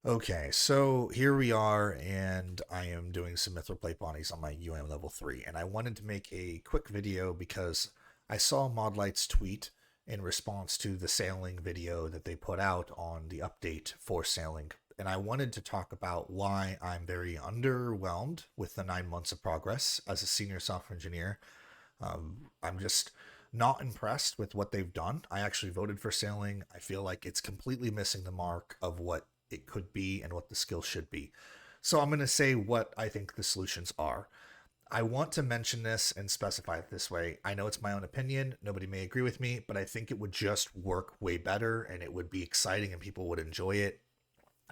Okay, so here we are, and I am doing some mithril plate bodies on my level 3, and I wanted to make a quick video because I saw Modlight's tweet in response to the sailing video that they put out on the update for sailing, and I wanted to talk about why I'm very underwhelmed with the 9 months of progress as a senior software engineer. I'm just not impressed with what they've done. I actually voted for sailing. I feel like it's completely missing the mark of what it could be and what the skill should be. So I'm going to say what I think the solutions are. I want to mention this and specify it this way. I know it's my own opinion. Nobody may agree with me, but I think it would just work way better and it would be exciting and people would enjoy it.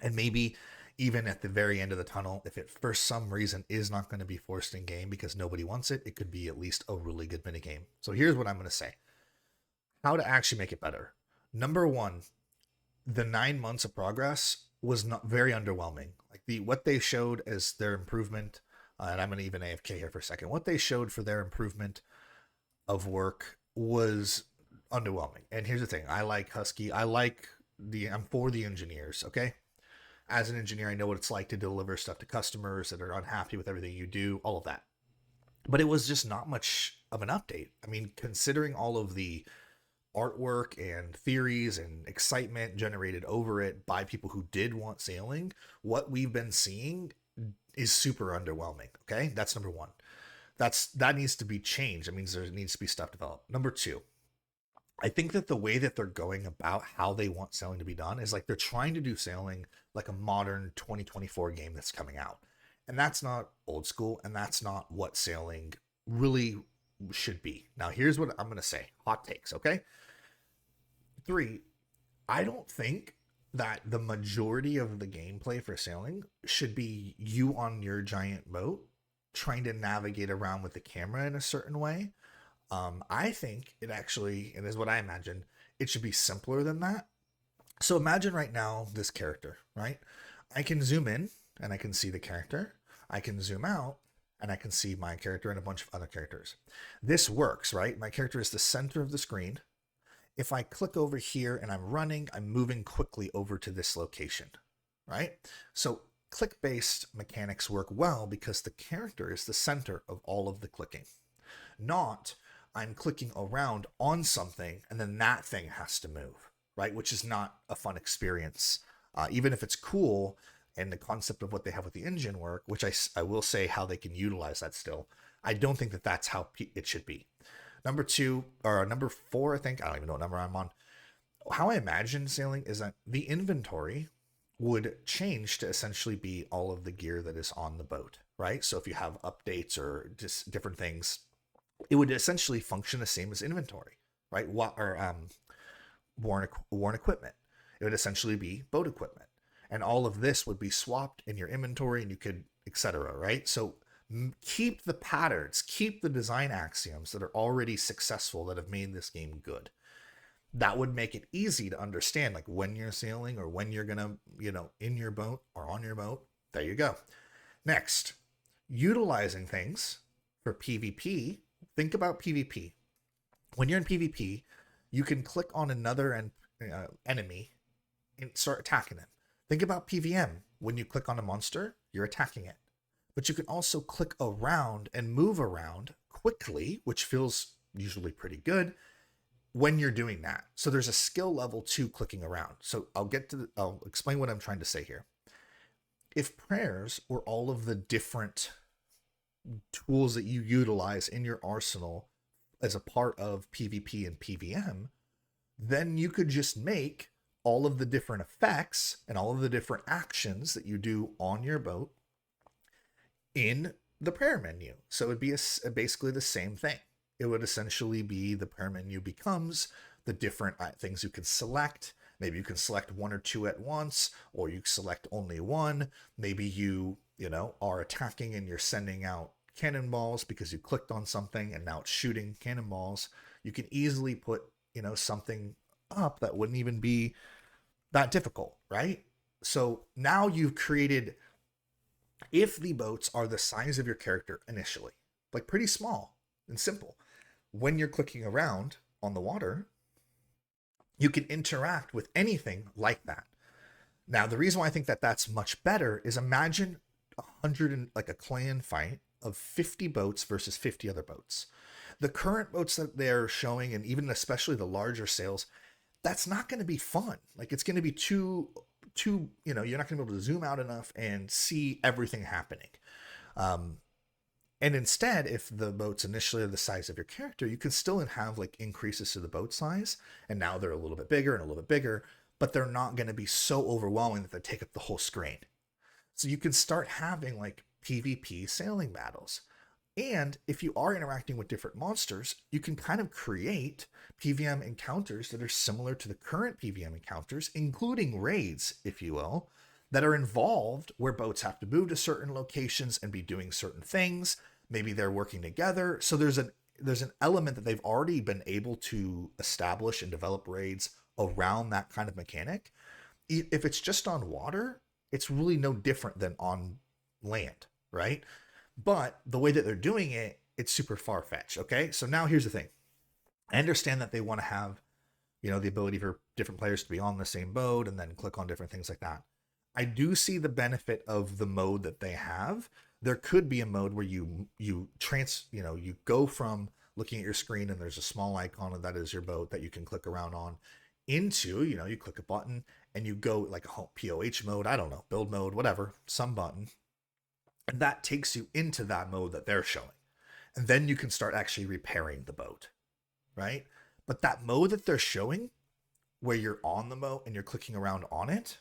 And maybe even at the very end of the tunnel, if it for some reason is not going to be forced in game because nobody wants it, it could be at least a really good mini game. So here's what I'm going to say. How to actually make it better. Number one, the 9 months of progress was not very underwhelming. Like what they showed as their improvement, and I'm going to even AFK here for a second. What they showed for their improvement of work was underwhelming. And here's the thing: I like Husky. I'm for the engineers. Okay, as an engineer, I know what it's like to deliver stuff to customers that are unhappy with everything you do. All of that, but it was just not much of an update. I mean, considering all of the artwork and theories and excitement generated over it by people who did want sailing, what we've been seeing is super underwhelming. Okay, that's number one. That needs to be changed. That means there needs to be stuff developed. Number two, I think that the way that they're going about how they want sailing to be done is like they're trying to do sailing like a modern 2024 game that's coming out. And that's not old school, and that's not what sailing really should be. Now, here's what I'm going to say. Hot takes, okay? Three, I don't think that the majority of the gameplay for sailing should be you on your giant boat trying to navigate around with the camera in a certain way. I think it actually, and is what I imagine, it should be simpler than that. So imagine right now this character, right? I can zoom in and I can see the character. I can zoom out and I can see my character and a bunch of other characters. This works, right? My character is the center of the screen. If I click over here and I'm running, I'm moving quickly over to this location, right? So click-based mechanics work well because the character is the center of all of the clicking, not I'm clicking around on something and then that thing has to move, right? Which is not a fun experience. Even if it's cool and the concept of what they have with the engine work, which I will say how they can utilize that still, I don't think that that's how it should be. Number two, or number four, I think, I don't even know what number I'm on. How I imagine sailing is that the inventory would change to essentially be all of the gear that is on the boat, right? So if you have updates or just different things, it would essentially function the same as inventory, right? Worn equipment. It would essentially be boat equipment. And all of this would be swapped in your inventory and you could, etc., right? So keep the patterns, keep the design axioms that are already successful that have made this game good. That would make it easy to understand, like when you're sailing or when you're gonna, in your boat or on your boat. There you go. Next, utilizing things for PvP. Think about PvP. When you're in PvP, you can click on another enemy and start attacking them. Think about PvM. When you click on a monster, you're attacking it. But you can also click around and move around quickly, which feels usually pretty good when you're doing that. So there's a skill level to clicking around. So I'll explain what I'm trying to say here. If prayers were all of the different tools that you utilize in your arsenal as a part of PvP and PvM, then you could just make all of the different effects and all of the different actions that you do on your boat in the prayer menu. So it would be basically the same thing. It would essentially be the prayer menu becomes the different things you can select. Maybe you can select one or two at once, or you select only one. Maybe you are attacking and you're sending out cannonballs because you clicked on something and now it's shooting cannonballs. You can easily put, something up that wouldn't even be that difficult, right? So now you've created, if the boats are the size of your character initially, like pretty small and simple, when you're clicking around on the water, you can interact with anything like that. Now, the reason why I think that that's much better is imagine 100 and like a clan fight of 50 boats versus 50 other boats. The current boats that they're showing, and even especially the larger sales, that's not going to be fun. Like it's going to be too, you're not going to be able to zoom out enough and see everything happening. Um, and instead, if the boats initially are the size of your character, you can still have like increases to the boat size. And now they're a little bit bigger and a little bit bigger, but they're not going to be so overwhelming that they take up the whole screen. So you can start having like PvP sailing battles. And if you are interacting with different monsters, you can kind of create PVM encounters that are similar to the current PVM encounters, including raids, if you will, that are involved where boats have to move to certain locations and be doing certain things. Maybe they're working together. So there's an element that they've already been able to establish and develop raids around that kind of mechanic. If it's just on water, it's really no different than on land, right? But the way that they're doing it, it's super far-fetched. Okay, so now here's the thing. I understand that they want to have, the ability for different players to be on the same boat and then click on different things like that. I do see the benefit of the mode that they have. There could be a mode where you go from looking at your screen and there's a small icon and that is your boat that you can click around on into, you click a button and you go like a POH mode, I don't know, build mode, whatever, some button. And that takes you into that mode that they're showing. And then you can start actually repairing the boat, right? But that mode that they're showing, where you're on the boat and you're clicking around on it,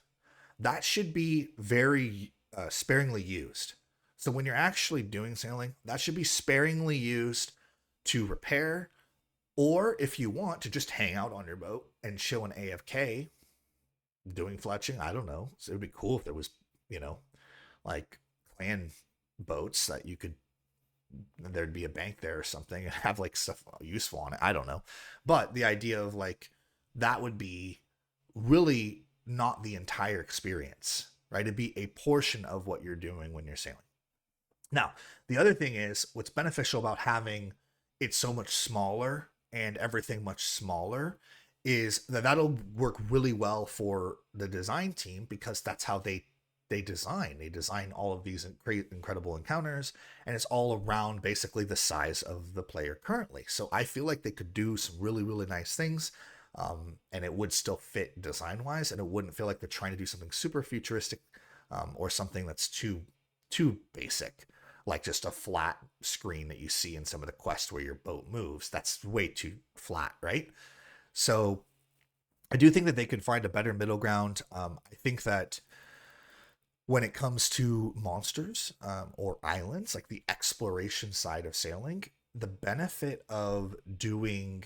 that should be very sparingly used. So when you're actually doing sailing, that should be sparingly used to repair, or if you want to just hang out on your boat and show an AFK doing fletching. I don't know. So it would be cool if there was, like clan boats that you could, there'd be a bank there or something and have like stuff useful on it. I don't know. But the idea of like, that would be really not the entire experience, right? It'd be a portion of what you're doing when you're sailing. Now, the other thing is what's beneficial about having it so much smaller and everything much smaller is that that'll work really well for the design team, because that's how they design all of these great incredible encounters, and it's all around basically the size of the player currently. So I feel like they could do some really, really nice things, and it would still fit design wise, and it wouldn't feel like they're trying to do something super futuristic, or something that's too basic, like just a flat screen that you see in some of the quests where your boat moves. That's way too flat, right? So I do think that they could find a better middle ground. I think that when it comes to monsters, or islands, like the exploration side of sailing, the benefit of doing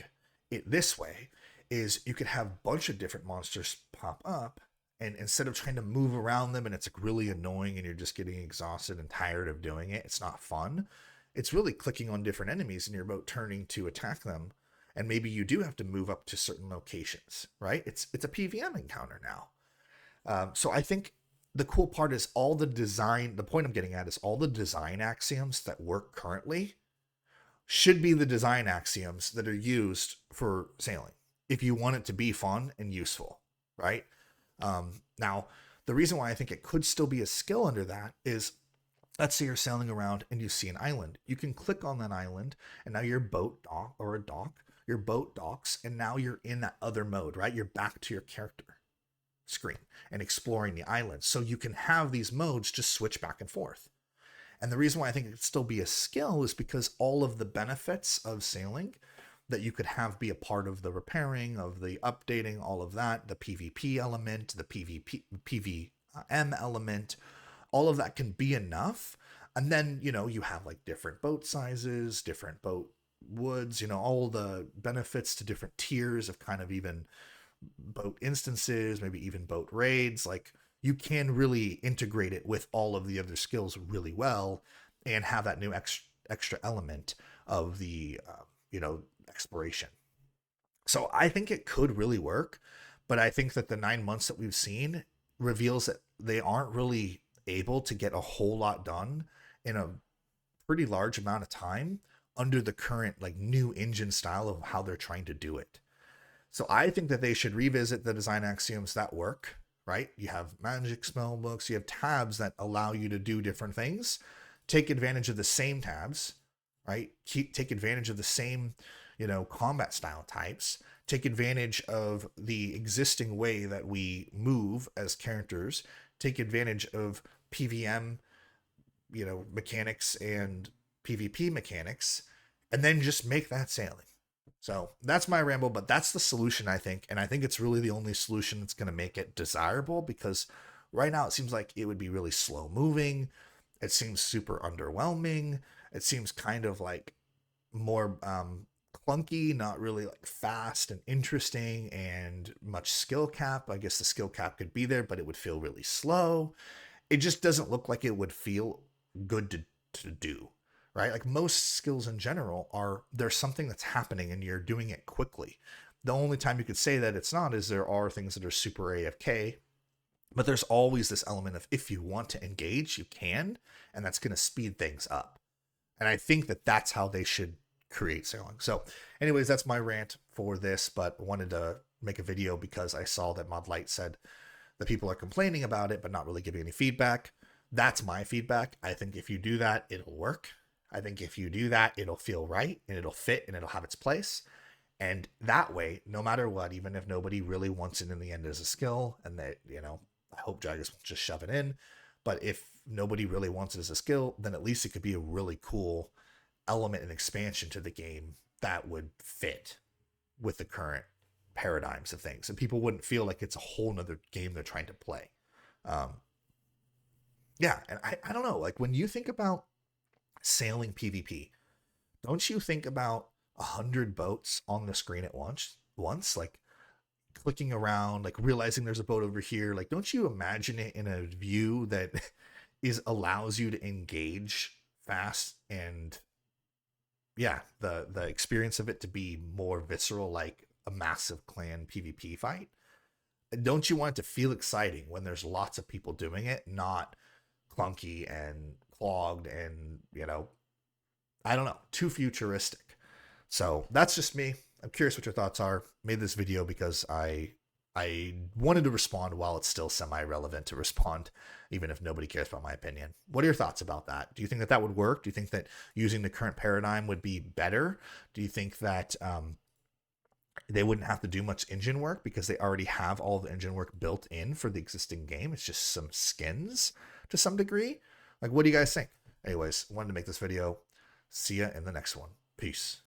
it this way is you could have a bunch of different monsters pop up, and instead of trying to move around them and it's like really annoying and you're just getting exhausted and tired of doing it, it's not fun. It's really clicking on different enemies in your boat, turning to attack them, and maybe you do have to move up to certain locations, right? It's a PVM encounter now. So I think the cool part is all the design, the point I'm getting at is all the design axioms that work currently should be the design axioms that are used for sailing if you want it to be fun and useful, right? Now, the reason why I think it could still be a skill under that is, let's say you're sailing around and you see an island. You can click on that island, and now your boat your boat docks, and now you're in that other mode, right? You're back to your character screen and exploring the island. So you can have these modes just switch back and forth. And the reason why I think it could still be a skill is because all of the benefits of sailing that you could have be a part of the repairing, of the updating, all of that, the PvP element, the PVM element, all of that can be enough. And then, you have like different boat sizes, different boat woods, all the benefits to different tiers of kind of even boat instances, maybe even boat raids. Like you can really integrate it with all of the other skills really well and have that new extra element of the, exploration. So I think it could really work, but I think that the 9 months that we've seen reveals that they aren't really able to get a whole lot done in a pretty large amount of time under the current like new engine style of how they're trying to do it. So I think that they should revisit the design axioms that work, right? You have magic spell books, you have tabs that allow you to do different things. Take advantage of the same tabs, right? Take advantage of the same, combat style types. Take advantage of the existing way that we move as characters. Take advantage of PVM, mechanics and PvP mechanics, and then just make that sailing. So that's my ramble, but that's the solution, I think. And I think it's really the only solution that's going to make it desirable, because right now it seems like it would be really slow moving. It seems super underwhelming. It seems kind of like more clunky, not really like fast and interesting and much skill cap. I guess the skill cap could be there, but it would feel really slow. It just doesn't look like it would feel good to do, right? Like most skills in general are, there's something that's happening and you're doing it quickly. The only time you could say that it's not is there are things that are super AFK, but there's always this element of, if you want to engage, you can, and that's going to speed things up. And I think that that's how they should create sailing. So anyways, that's my rant for this, but wanted to make a video because I saw that Mod Light said that people are complaining about it, but not really giving any feedback. That's my feedback. I think if you do that, it'll work. I think if you do that, it'll feel right and it'll fit and it'll have its place. And that way, no matter what, even if nobody really wants it in the end as a skill, and that, I hope Jagus will just shove it in. But if nobody really wants it as a skill, then at least it could be a really cool element and expansion to the game that would fit with the current paradigms of things, and people wouldn't feel like it's a whole nother game they're trying to play. Yeah, and I don't know, like when you think about sailing PvP, don't you think about 100 boats on the screen at once, like clicking around, like realizing there's a boat over here? Like, don't you imagine it in a view that allows you to engage fast, and yeah, the experience of it to be more visceral, like a massive clan PvP fight? Don't you want it to feel exciting when there's lots of people doing it, not clunky and clogged and, I don't know, too futuristic? So that's just me. I'm curious what your thoughts are. Made this video because I wanted to respond while it's still semi-relevant to respond, even if nobody cares about my opinion. What are your thoughts about that? Do you think that that would work? Do you think that using the current paradigm would be better? Do you think that they wouldn't have to do much engine work because they already have all the engine work built in for the existing game? It's just some skins to some degree. Like, what do you guys think? Anyways, wanted to make this video. See ya in the next one. Peace.